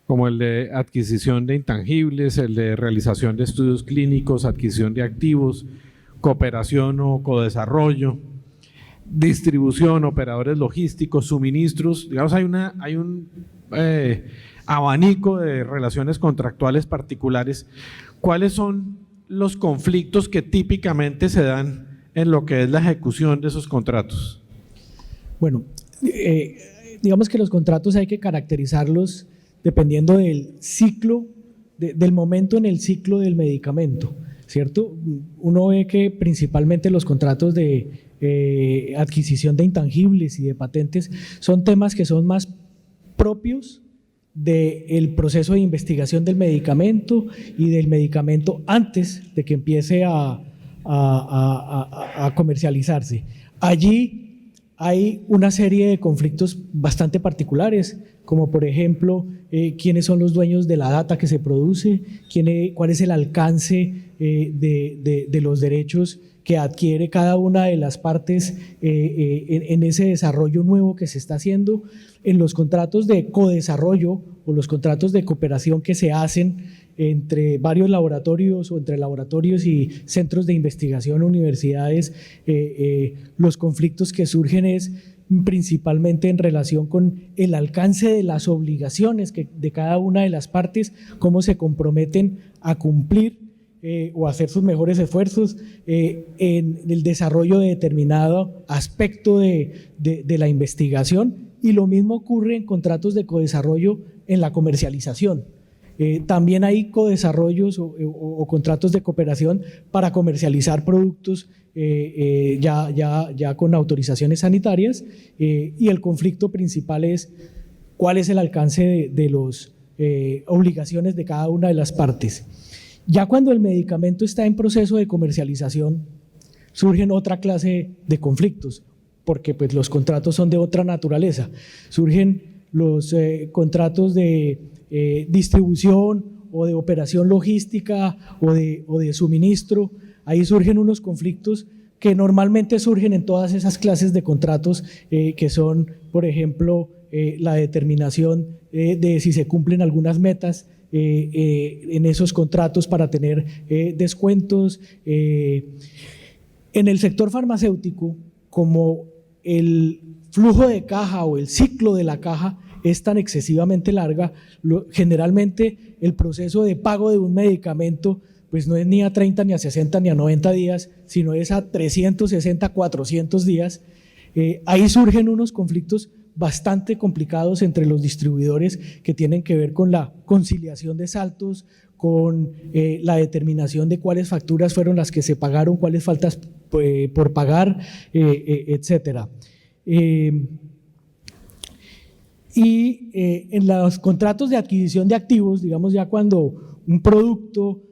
como el de adquisición de intangibles, el de realización de estudios clínicos, adquisición de activos, cooperación o codesarrollo, distribución, operadores logísticos, suministros. Digamos, hay un abanico de relaciones contractuales particulares. ¿Cuáles son los conflictos que típicamente se dan en lo que es la ejecución de esos contratos? Bueno, digamos que los contratos hay que caracterizarlos dependiendo del ciclo, del momento en el ciclo del medicamento, ¿cierto? Uno ve que principalmente los contratos de adquisición de intangibles y de patentes son temas que son más propios del proceso de investigación del medicamento y del medicamento antes de que empiece a comercializarse. Allí hay una serie de conflictos bastante particulares, como por ejemplo, quiénes son los dueños de la data que se produce, cuál es el alcance de los derechos que adquiere cada una de las partes en ese desarrollo nuevo que se está haciendo. En los contratos de codesarrollo o los contratos de cooperación que se hacen entre varios laboratorios o entre laboratorios y centros de investigación, universidades, los conflictos que surgen es principalmente en relación con el alcance de las obligaciones de cada una de las partes, cómo se comprometen a cumplir o hacer sus mejores esfuerzos en el desarrollo de determinado aspecto de la investigación, y lo mismo ocurre en contratos de codesarrollo en la comercialización. También hay codesarrollos o contratos de cooperación para comercializar productos ya con autorizaciones sanitarias, y el conflicto principal es cuál es el alcance de las obligaciones de cada una de las partes. Ya cuando el medicamento está en proceso de comercialización, surgen otra clase de conflictos, porque pues los contratos son de otra naturaleza. Surgen los contratos de distribución o de operación logística o de suministro. Ahí surgen unos conflictos que normalmente surgen en todas esas clases de contratos, que son, por ejemplo, la determinación de si se cumplen algunas metas en esos contratos para tener descuentos. En el sector farmacéutico, como el flujo de caja o el ciclo de la caja es tan excesivamente larga, generalmente el proceso de pago de un medicamento pues no es ni a 30, ni a 60, ni a 90 días, sino es a 360, 400 días. Ahí surgen unos conflictos bastante complicados entre los distribuidores que tienen que ver con la conciliación de saltos, con la determinación de cuáles facturas fueron las que se pagaron, cuáles faltas por pagar, etcétera. En los contratos de adquisición de activos, digamos ya cuando un producto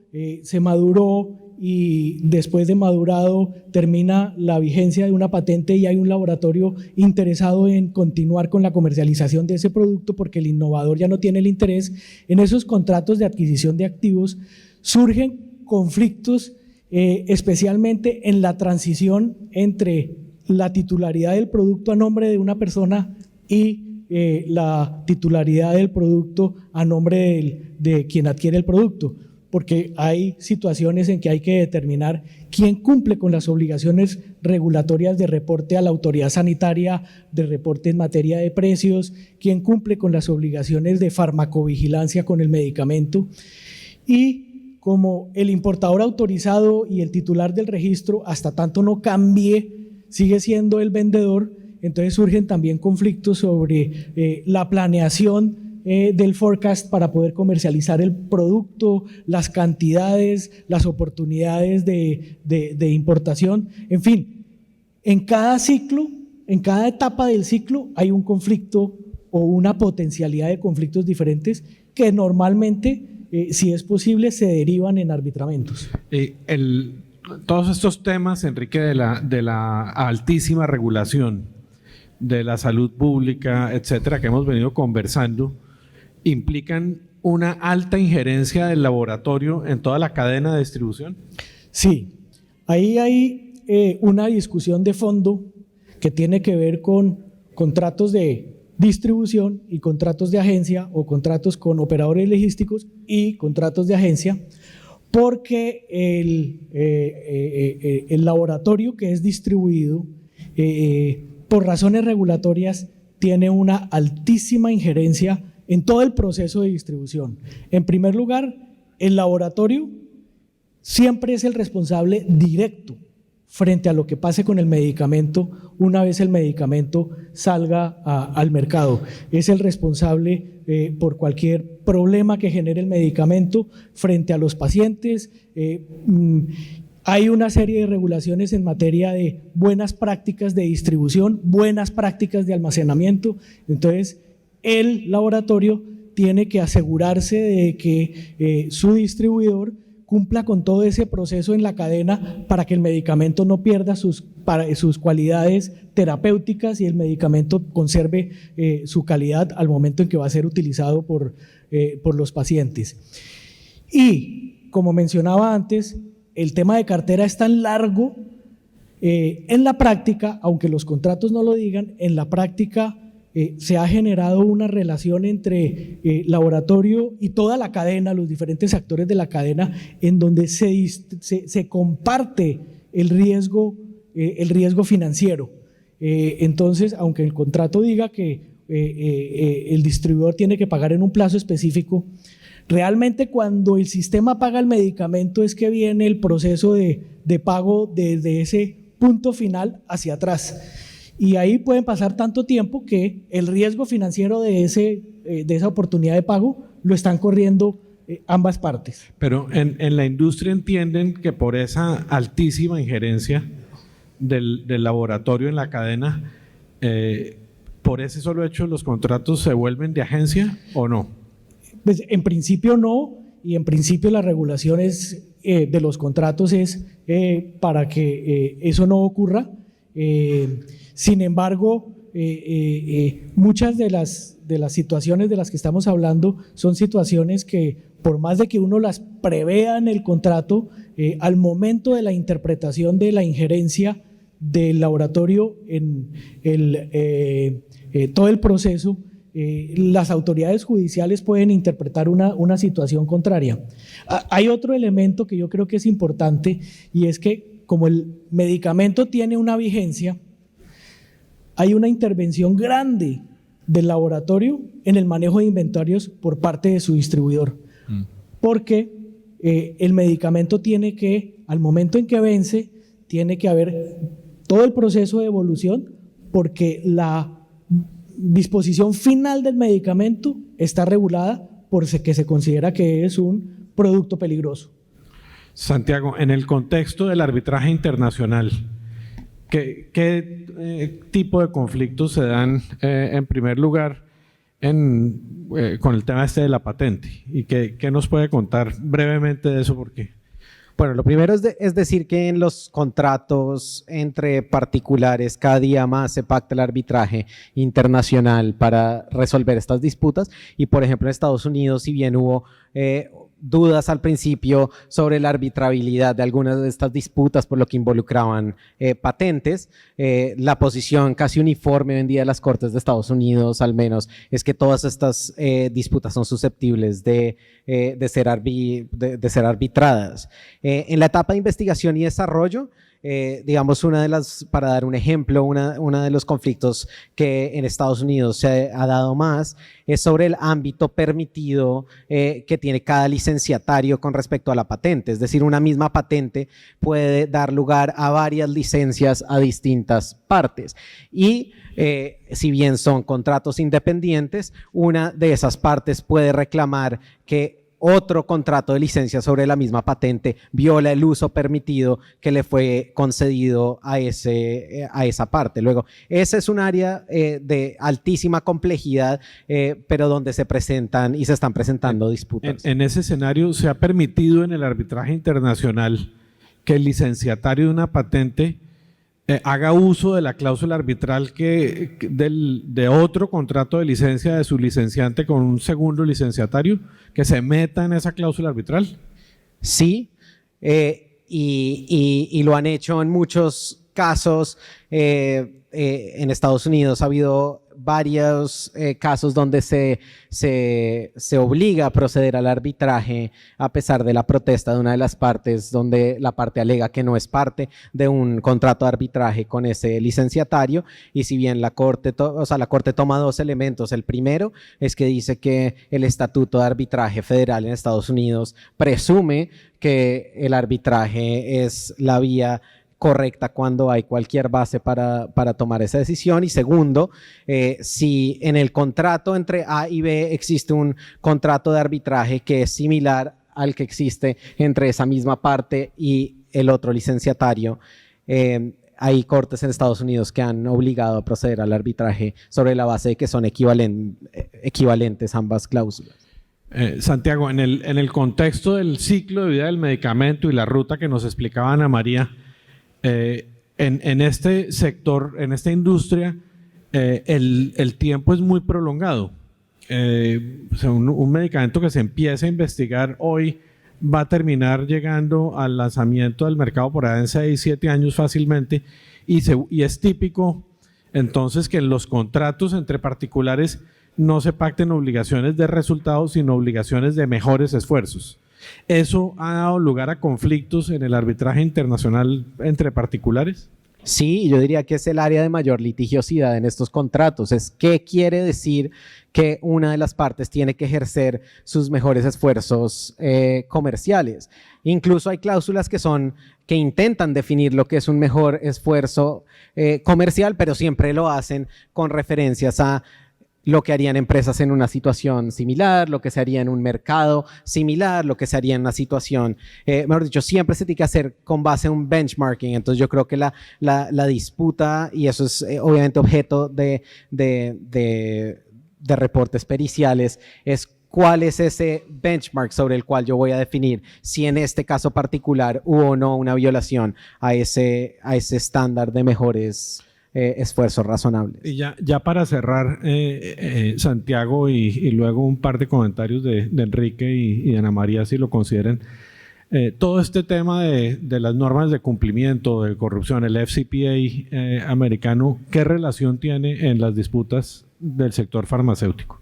se maduró y después de madurado termina la vigencia de una patente y hay un laboratorio interesado en continuar con la comercialización de ese producto porque el innovador ya no tiene el interés, en esos contratos de adquisición de activos surgen conflictos, especialmente en la transición entre la titularidad del producto a nombre de una persona y la titularidad del producto a nombre de quien adquiere el producto, porque hay situaciones en que hay que determinar quién cumple con las obligaciones regulatorias de reporte a la autoridad sanitaria, de reporte en materia de precios, quién cumple con las obligaciones de farmacovigilancia con el medicamento, y como el importador autorizado y el titular del registro, hasta tanto no cambie, sigue siendo el vendedor, entonces surgen también conflictos sobre la planeación del forecast para poder comercializar el producto, las cantidades, las oportunidades de importación, en fin, en cada ciclo, en cada etapa del ciclo hay un conflicto o una potencialidad de conflictos diferentes que normalmente, si es posible, se derivan en arbitramentos. Todos estos temas, Enrique, de la altísima regulación de la salud pública, etcétera, que hemos venido conversando, implican una alta injerencia del laboratorio en toda la cadena de distribución. Sí, ahí hay una discusión de fondo que tiene que ver con contratos de distribución y contratos de agencia, o contratos con operadores logísticos y contratos de agencia, porque el laboratorio que es distribuido por razones regulatorias tiene una altísima injerencia en todo el proceso de distribución. En primer lugar, el laboratorio siempre es el responsable directo frente a lo que pase con el medicamento una vez el medicamento salga al mercado. Es el responsable por cualquier problema que genere el medicamento frente a los pacientes. Hay una serie de regulaciones en materia de buenas prácticas de distribución, buenas prácticas de almacenamiento. Entonces, el laboratorio tiene que asegurarse de que su distribuidor cumpla con todo ese proceso en la cadena para que el medicamento no pierda sus cualidades terapéuticas y el medicamento conserve su calidad al momento en que va a ser utilizado por los pacientes. Y, como mencionaba antes, el tema de cartera es tan largo en la práctica, aunque los contratos no lo digan, en la práctica se ha generado una relación entre laboratorio y toda la cadena, los diferentes actores de la cadena, en donde se comparte el riesgo financiero. Entonces, aunque el contrato diga que el distribuidor tiene que pagar en un plazo específico, Realmente cuando el sistema paga el medicamento es que viene el proceso de pago desde ese punto final hacia atrás. Y ahí pueden pasar tanto tiempo que el riesgo financiero de esa oportunidad de pago lo están corriendo ambas partes. Pero en la industria entienden que por esa altísima injerencia del laboratorio en la cadena, por ese solo hecho los contratos se vuelven de agencia ¿o no? Pues en principio no, y en principio las regulaciones de los contratos es para que eso no ocurra. Sin embargo, muchas de las situaciones de las que estamos hablando son situaciones que por más de que uno las prevea en el contrato, al momento de la interpretación de la injerencia del laboratorio en todo el proceso, las autoridades judiciales pueden interpretar una situación contraria. Hay otro elemento que yo creo que es importante, y es que como el medicamento tiene una vigencia, hay una intervención grande del laboratorio en el manejo de inventarios por parte de su distribuidor, porque el medicamento tiene que, al momento en que vence, tiene que haber todo el proceso de evolución, porque la disposición final del medicamento está regulada porque se considera que es un producto peligroso. Santiago, en el contexto del arbitraje internacional, ¿qué tipo de conflictos se dan en primer lugar con el tema de la patente? ¿Y qué nos puede contar brevemente de eso? Porque bueno, lo primero es decir que en los contratos entre particulares cada día más se pacta el arbitraje internacional para resolver estas disputas, y por ejemplo en Estados Unidos, si bien hubo dudas al principio sobre la arbitrabilidad de algunas de estas disputas por lo que involucraban patentes, la posición casi uniforme hoy en día de las Cortes de Estados Unidos, al menos, es que todas estas disputas son susceptibles de ser arbitradas. En la etapa de investigación y desarrollo, digamos, para dar un ejemplo, una de los conflictos que en Estados Unidos se ha dado más es sobre el ámbito permitido que tiene cada licenciatario con respecto a la patente. Es decir, una misma patente puede dar lugar a varias licencias a distintas partes. Y si bien son contratos independientes, una de esas partes puede reclamar que otro contrato de licencia sobre la misma patente viola el uso permitido que le fue concedido a esa parte. Luego, ese es un área de altísima complejidad, pero donde se presentan y se están presentando disputas. En ese escenario, ¿se ha permitido en el arbitraje internacional que el licenciatario de una patente haga uso de la cláusula arbitral de otro contrato de licencia de su licenciante con un segundo licenciatario, que se meta en esa cláusula arbitral? Sí, y lo han hecho en muchos casos. En Estados Unidos ha habido varios casos donde se obliga a proceder al arbitraje a pesar de la protesta de una de las partes, donde la parte alega que no es parte de un contrato de arbitraje con ese licenciatario. Y si bien la Corte toma dos elementos, el primero es que dice que el Estatuto de Arbitraje Federal en Estados Unidos presume que el arbitraje es la vía correcta cuando hay cualquier base para tomar esa decisión. Y segundo, si en el contrato entre A y B existe un contrato de arbitraje que es similar al que existe entre esa misma parte y el otro licenciatario, hay cortes en Estados Unidos que han obligado a proceder al arbitraje sobre la base de que son equivalentes ambas cláusulas. Santiago, en el contexto del ciclo de vida del medicamento y la ruta que nos explicaba Ana María, en este sector, en esta industria, el tiempo es muy prolongado. O sea, un medicamento que se empieza a investigar hoy va a terminar llegando al lanzamiento del mercado por ahí en 6, 7 años fácilmente, y es típico entonces que en los contratos entre particulares no se pacten obligaciones de resultados, sino obligaciones de mejores esfuerzos. ¿Eso ha dado lugar a conflictos en el arbitraje internacional entre particulares? Sí, yo diría que es el área de mayor litigiosidad en estos contratos. Es qué quiere decir que una de las partes tiene que ejercer sus mejores esfuerzos comerciales. Incluso hay cláusulas que intentan definir lo que es un mejor esfuerzo comercial, pero siempre lo hacen con referencias a lo que harían empresas en una situación similar, lo que se haría en un mercado similar, lo que se haría en una situación, mejor dicho, siempre se tiene que hacer con base en un benchmarking. Entonces yo creo que la disputa, y eso es obviamente objeto de reportes periciales, es cuál es ese benchmark sobre el cual yo voy a definir si en este caso particular hubo o no una violación a ese estándar de mejores esfuerzos razonables. Y ya para cerrar, Santiago, y luego un par de comentarios de Enrique y de Ana María, si lo consideren. Todo este tema de las normas de cumplimiento, de corrupción, el FCPA americano, ¿qué relación tiene en las disputas del sector farmacéutico?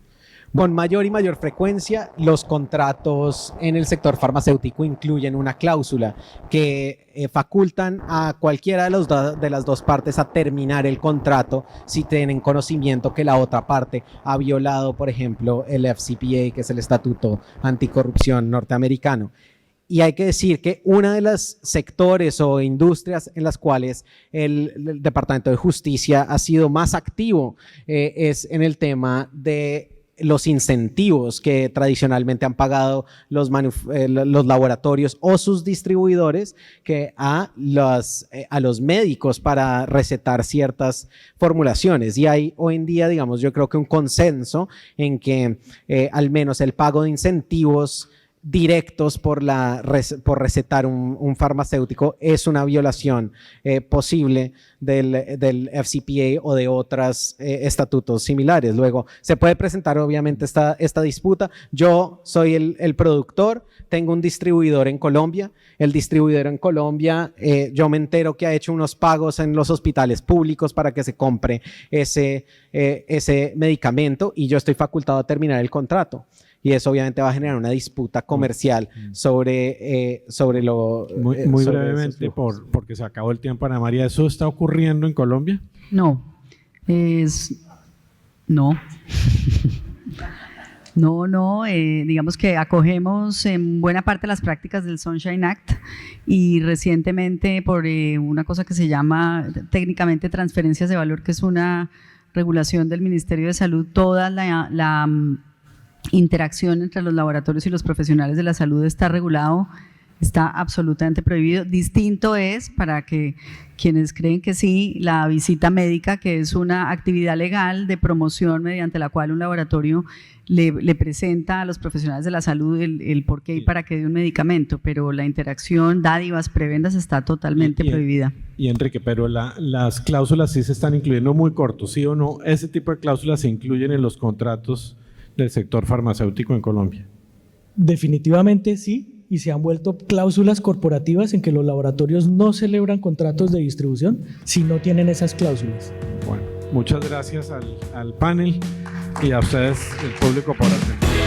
Con mayor y mayor frecuencia, los contratos en el sector farmacéutico incluyen una cláusula que facultan a cualquiera de las dos partes a terminar el contrato si tienen conocimiento que la otra parte ha violado, por ejemplo, el FCPA, que es el Estatuto Anticorrupción norteamericano. Y hay que decir que uno de los sectores o industrias en las cuales el Departamento de Justicia ha sido más activo es en el tema de los incentivos que tradicionalmente han pagado los laboratorios o sus distribuidores a los médicos para recetar ciertas formulaciones. Y hay hoy en día, digamos, yo creo que un consenso en que al menos el pago de incentivos directos por recetar un farmacéutico es una violación posible del FCPA o de otros estatutos similares. Luego, se puede presentar obviamente esta disputa. Yo soy el productor, tengo un distribuidor en Colombia. El distribuidor en Colombia, yo me entero que ha hecho unos pagos en los hospitales públicos para que se compre ese medicamento y yo estoy facultado a terminar el contrato. Y eso obviamente va a generar una disputa comercial sobre lo... Muy brevemente, porque se acabó el tiempo, Ana María, ¿eso está ocurriendo en Colombia? No, no. No, digamos que acogemos en buena parte las prácticas del Sunshine Act y recientemente por una cosa que se llama técnicamente transferencias de valor, que es una regulación del Ministerio de Salud, toda la interacción entre los laboratorios y los profesionales de la salud está regulado, está absolutamente prohibido. Distinto es, para que quienes creen que sí, la visita médica, que es una actividad legal de promoción mediante la cual un laboratorio le presenta a los profesionales de la salud el por qué y para qué de un medicamento, pero la interacción, dádivas, prebendas está totalmente prohibida. Y Enrique, pero las cláusulas sí se están incluyendo muy cortos, ¿sí o no? ¿Ese tipo de cláusulas se incluyen en los contratos del sector farmacéutico en Colombia? Definitivamente sí, y se han vuelto cláusulas corporativas en que los laboratorios no celebran contratos de distribución si no tienen esas cláusulas. Bueno, muchas gracias al panel y a ustedes, el público, por atender.